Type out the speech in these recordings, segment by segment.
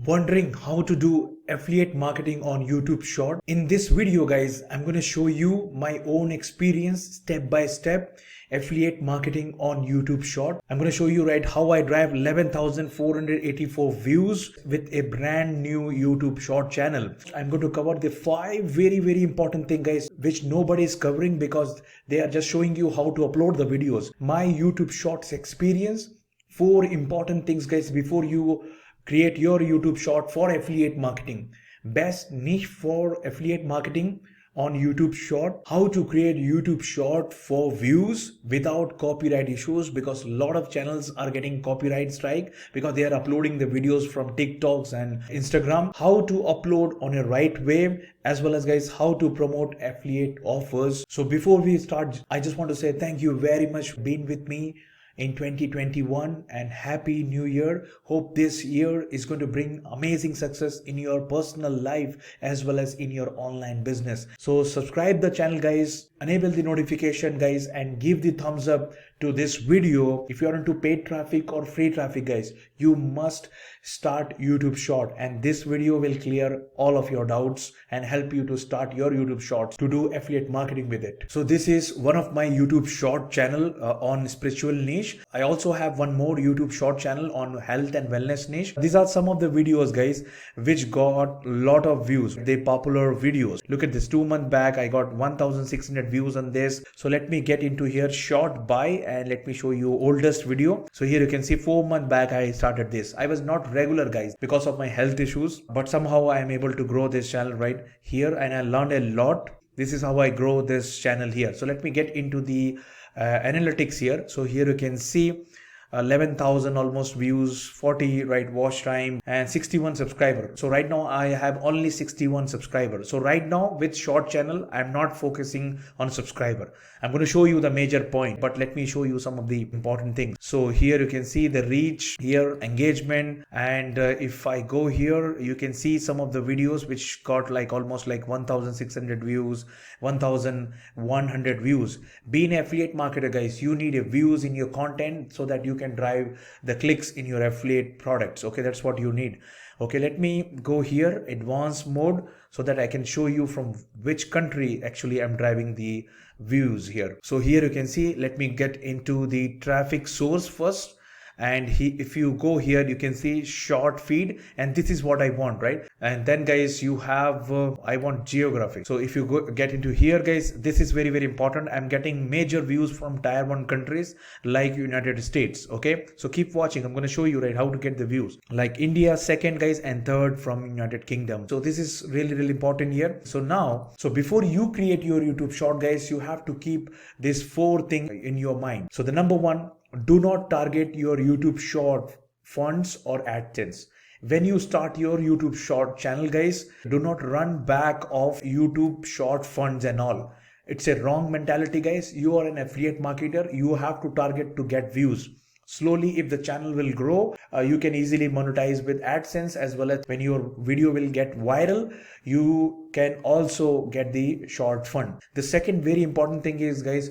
Wondering how to do affiliate marketing on YouTube Short? In this video guys, I'm going to show you my own experience step by step affiliate marketing on YouTube Short. I'm going to show you how I drive 11,484 views with a brand new YouTube Short channel. I'm going to cover the 5 very important thing guys which nobody is covering because they are just showing you how to upload the videos. My YouTube Shorts experience, 4 important things guys before you create your YouTube Short for affiliate marketing. Best niche for affiliate marketing on YouTube Short. How to create YouTube Short for views without copyright issues, because a lot of channels are getting copyright strike because they are uploading the videos from TikToks and Instagram. How to upload on a right way, as well as guys how to promote affiliate offers. So before we start, I just want to say thank you very much for being with me in 2021 and happy new year. Hope this year is going to bring amazing success in your personal life as well as in your online business. So subscribe the channel guys, enable the notification guys, and give the thumbs up to this video. If you are into paid traffic or free traffic guys, you must start YouTube Short, and this video will clear all of your doubts and help you to start your YouTube Shorts to do affiliate marketing with it. So this is one of my YouTube Short channel on spiritual niche. I also have one more YouTube Short channel on health and wellness niche. These are some of the videos guys which got a lot of views. They popular videos. Look at this, 2 months back I got 1,600 views on this. So let me get into here short buy and let me show you oldest video. So here you can see 4 months back I started this. I was not regular guys because of my health issues, but somehow I am able to grow this channel right here and I learned a lot. This is how I grow this channel here. So let me get into the analytics here. So here you can see 11,000 almost views, 40 watch time, and 61 subscribers. So right now I have only 61 subscribers. So right now with short channel I'm not focusing on subscriber. I'm going to show you the major point, but let me show you some of the important things. So here you can see the reach, here engagement, and if I go here you can see some of the videos which got almost 1,600 views, 1,100 views. Being an affiliate marketer guys, you need a views in your content so that you can drive the clicks in your affiliate products. Okay, that's what you need. Okay, let me go here advanced mode so that I can show you from which country actually I'm driving the views here. So here you can see, let me get into the traffic source first. And if you go here you can see short feed, and this is what I want, right? And then guys you have I want geographic. So if you get into here guys, this is very important. I'm getting major views from tier 1 countries like United States. Okay, so keep watching. I'm going to show you how to get the views like India second guys, and third from United Kingdom. So this is really important here. So before you create your YouTube Short guys, you have to keep this 4 things in your mind. So the number 1, do not target your YouTube Short funds or AdSense. When you start your YouTube Short channel guys, do not run back of YouTube Short funds and all. It's a wrong mentality guys. You are an affiliate marketer. You have to target to get views. Slowly, if the channel will grow, you can easily monetize with AdSense, as well as when your video will get viral, you can also get the short fund. The second very important thing is guys,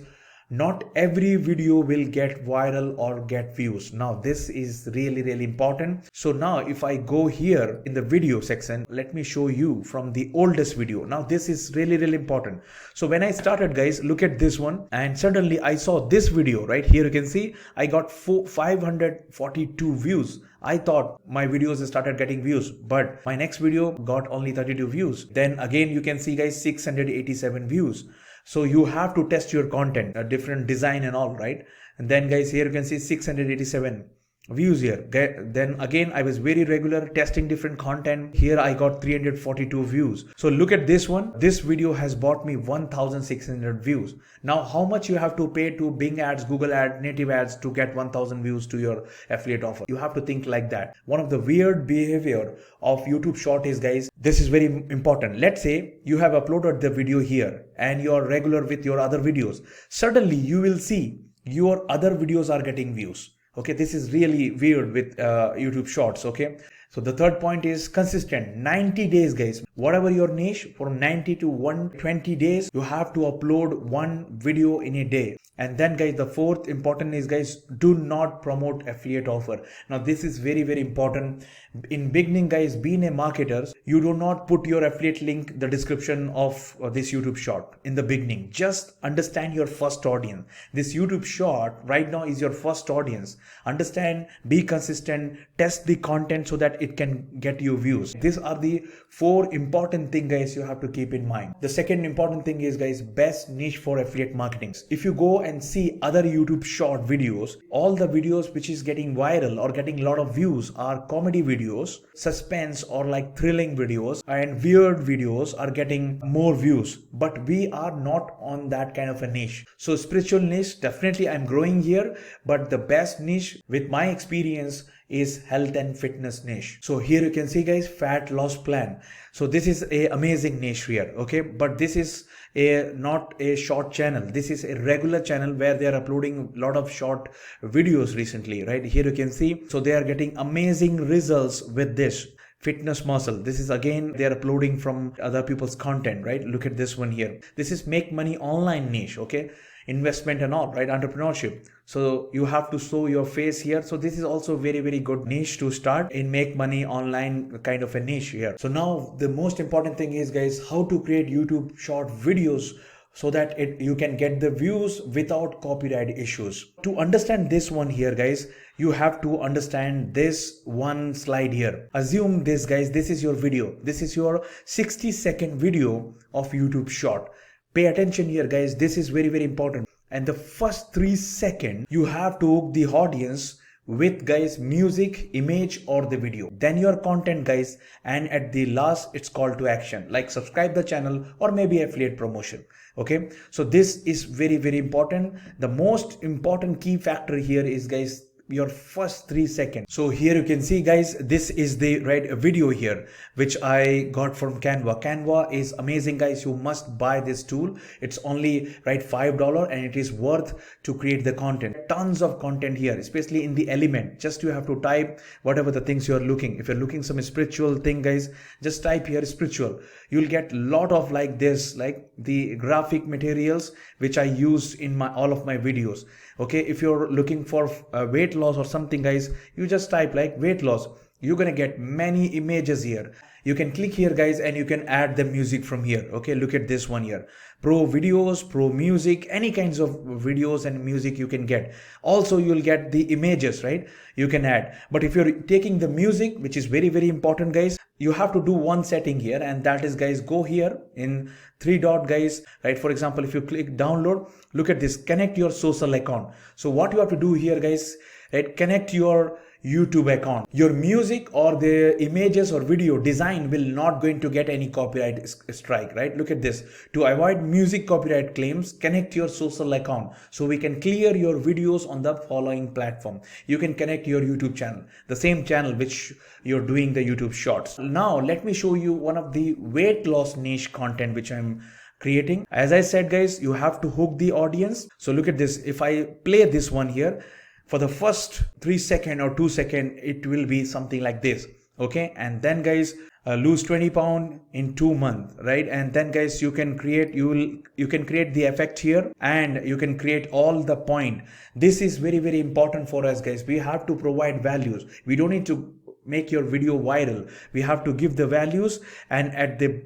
not every video will get viral or get views. Now this is really important. So now if I go here in the video section, let me show you from the oldest video. Now this is really important. So when I started guys, look at this one, and suddenly I saw this video right here. You can see I got 542 views. I thought my videos started getting views, but my next video got only 32 views. Then again you can see guys 687 views. So you have to test your content, a different design and all, right? And then guys here you can see 687 views here. Then again I was very regular testing different content. Here I got 342 views. So look at this one. This video has bought me 1,600 views. Now how much you have to pay to Bing ads, Google ads, native ads to get 1,000 views to your affiliate offer? You have to think like that. One of the weird behavior of YouTube Short is guys, this is very important. Let's say you have uploaded the video here and you are regular with your other videos. Suddenly you will see your other videos are getting views. Okay, this is really weird with YouTube Shorts. Okay, So the third point is consistent. 90 days, guys. Whatever your niche, from 90 to 120 days, you have to upload one video in a day. And then guys, the fourth important is, guys, do not promote affiliate offer. Now this is very, very important. In beginning, guys, being a marketer, you do not put your affiliate link in the description of this YouTube short in the beginning. Just understand your first audience. This YouTube short right now is your first audience. Understand, be consistent, test the content so that it can get you views. These are the four important things, guys, you have to keep in mind. The second important thing is, guys, best niche for affiliate marketing. If you go and see other YouTube short videos, all the videos which is getting viral or getting a lot of views are comedy videos, suspense or like thrilling videos, and weird videos are getting more views. But we are not on that kind of a niche. So spiritual niche, definitely I'm growing here, but the best niche with my experience is health and fitness niche. So here you can see, guys, fat loss plan. So this is a amazing niche here, okay, but this is not a short channel. This is a regular channel where they are uploading a lot of short videos recently, right? Here you can see, so they are getting amazing results with this fitness muscle. This is again, they are uploading from other people's content, right? Look at this one here. This is make money online niche, okay, investment and all, right? Entrepreneurship. So you have to show your face here. So this is also very, very good niche to start in make money online kind of a niche here. So now the most important thing is, guys, how to create YouTube short videos so that you can get the views without copyright issues. To understand this one here, guys, you have to understand this one slide here. Assume this, guys, this is your video. This is your 60-second video of YouTube short. Pay attention here, guys. This is very, very important. And the first 3 seconds, you have to hook the audience with, guys, music, image or the video. Then your content, guys, and at the last, it's call to action, like subscribe the channel or maybe affiliate promotion. Okay, so this is very, very important. The most important key factor here is, guys, your first 3 seconds. So here you can see, guys, this is the right video here which I got from Canva. Canva is amazing, guys. You must buy this tool. It's only right $5 and it is worth to create the content. Tons of content here, especially in the element. Just you have to type whatever the things you are looking. If you're looking some spiritual thing, guys, just type here spiritual. You'll get a lot of like this, like the graphic materials which I used in all of my videos. Okay, if you're looking for weight loss or something, guys, you just type like weight loss. You're gonna get many images here. You can click here, guys, and you can add the music from here. Okay, look at this one here. Pro videos, pro music, any kinds of videos and music you can get. Also, you'll get the images, right? You can add. But if you're taking the music, which is very, very important, guys, you have to do one setting here, and that is, guys, go here in 3 dot, guys, right? For example, if you click download, look at this, connect your social account. So what you have to do here, guys, right? Connect your YouTube account. Your music or the images or video design will not going to get any copyright strike, right? Look at this. To avoid music copyright claims, connect your social account so we can clear your videos on the following platform. You can connect your YouTube channel, the same channel which you're doing the YouTube shorts. Now let me show you one of the weight loss niche content which I'm creating. As I said, guys, you have to hook the audience. So look at this. If I play this one here, for the first 3 seconds or 2 seconds, it will be something like this. Okay, and then, guys, lose 20 pounds in 2 months, right? And then, guys, you can create the effect here, and you can create all the point. This is very, very important for us, guys. We have to provide values. We don't need to make your video viral. We have to give the values, and at the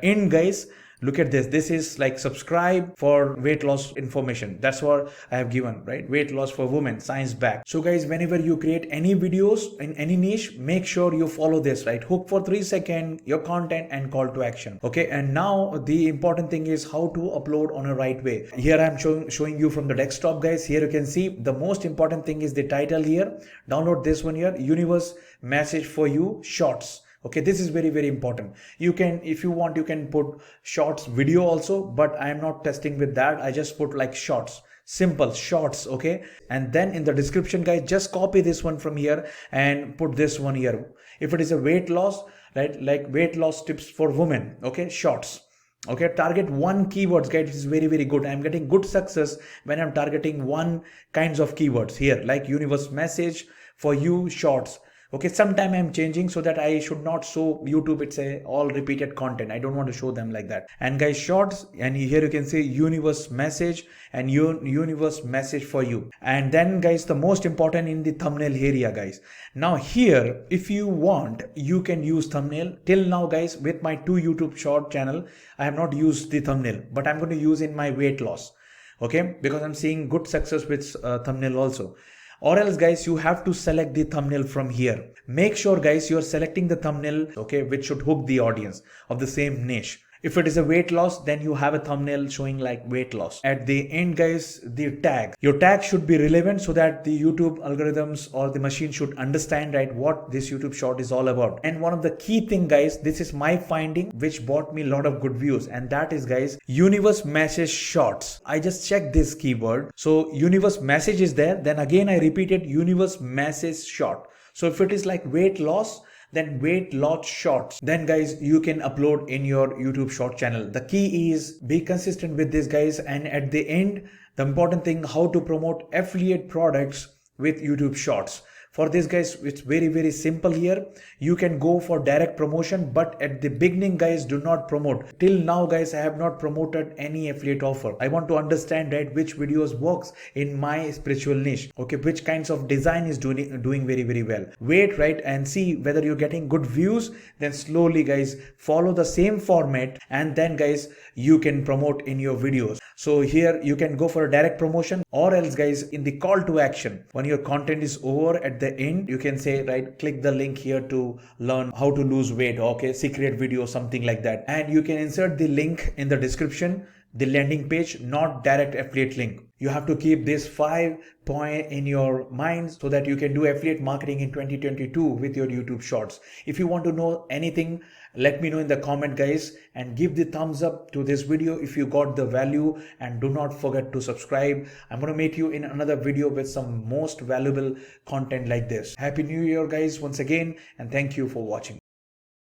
end, guys, look at this. This is like subscribe for weight loss information. That's what I have given, right? Weight loss for women, science back. So, guys, whenever you create any videos in any niche, make sure you follow this, right? Hook for 3 seconds, your content and call to action. Okay, and now the important thing is how to upload on a right way. Here I'm showing you from the desktop, guys. Here you can see the most important thing is the title here. Download this one here, Universe Message for You Shorts. Okay, this is very, very important. You can, if you want, you can put shorts video also, but I am not testing with that. I just put like shorts, simple shorts. Okay, and then in the description, guys, just copy this one from here and put this one here. If it is a weight loss, right, like weight loss tips for women, okay, shorts. Okay, target one keywords, guys. It is very, very good. I'm getting good success when I'm targeting one kinds of keywords here, like universe message for you shorts. Okay, sometime I'm changing so that I should not show YouTube it's a all repeated content. I don't want to show them like that. And guys, shorts, and here you can say universe message and universe message for you. And then guys, the most important in the thumbnail area guys. Now here, if you want, you can use thumbnail. Till now guys, with my 2 YouTube short channel, I have not used the thumbnail, but I'm going to use in my weight loss. Okay, because I'm seeing good success with thumbnail also. Or else guys, you have to select the thumbnail from here. Make sure guys, you're selecting the thumbnail, okay, which should hook the audience of the same niche. If it is a weight loss, then you have a thumbnail showing like weight loss. At the end guys, the tag, your tag should be relevant so that the YouTube algorithms or the machine should understand right what this YouTube short is all about. And one of the key thing guys, this is my finding which brought me a lot of good views, and that is guys, universe message shorts. I just checked this keyword, so universe message is there, then again I repeated universe message short. So if it is like weight loss, then weight loss shorts, then guys you can upload in your YouTube short channel. The key is be consistent with this guys, and at the end the important thing, how to promote affiliate products with YouTube shorts. For this guys, it's very simple here. You can go for direct promotion, but at the beginning guys, do not promote. Till now guys, I have not promoted any affiliate offer. I want to understand right which videos works in my spiritual niche. Okay, which kinds of design is doing very well. Wait right and see whether you're getting good views. Then slowly guys, follow the same format, and then guys you can promote in your videos. So here you can go for a direct promotion, or else guys in the call to action, when your content is over at the end, you can say right, click the link here to learn how to lose weight, okay, secret video, something like that, and you can insert the link in the description, the landing page, not direct affiliate link. You have to keep this 5 point in your mind so that you can do affiliate marketing in 2022 with your YouTube shorts. If you want to know anything, let me know in the comment guys, and give the thumbs up to this video if you got the value, and do not forget to subscribe. I'm going to meet you in another video with some most valuable content like this. Happy New Year guys once again, and thank you for watching.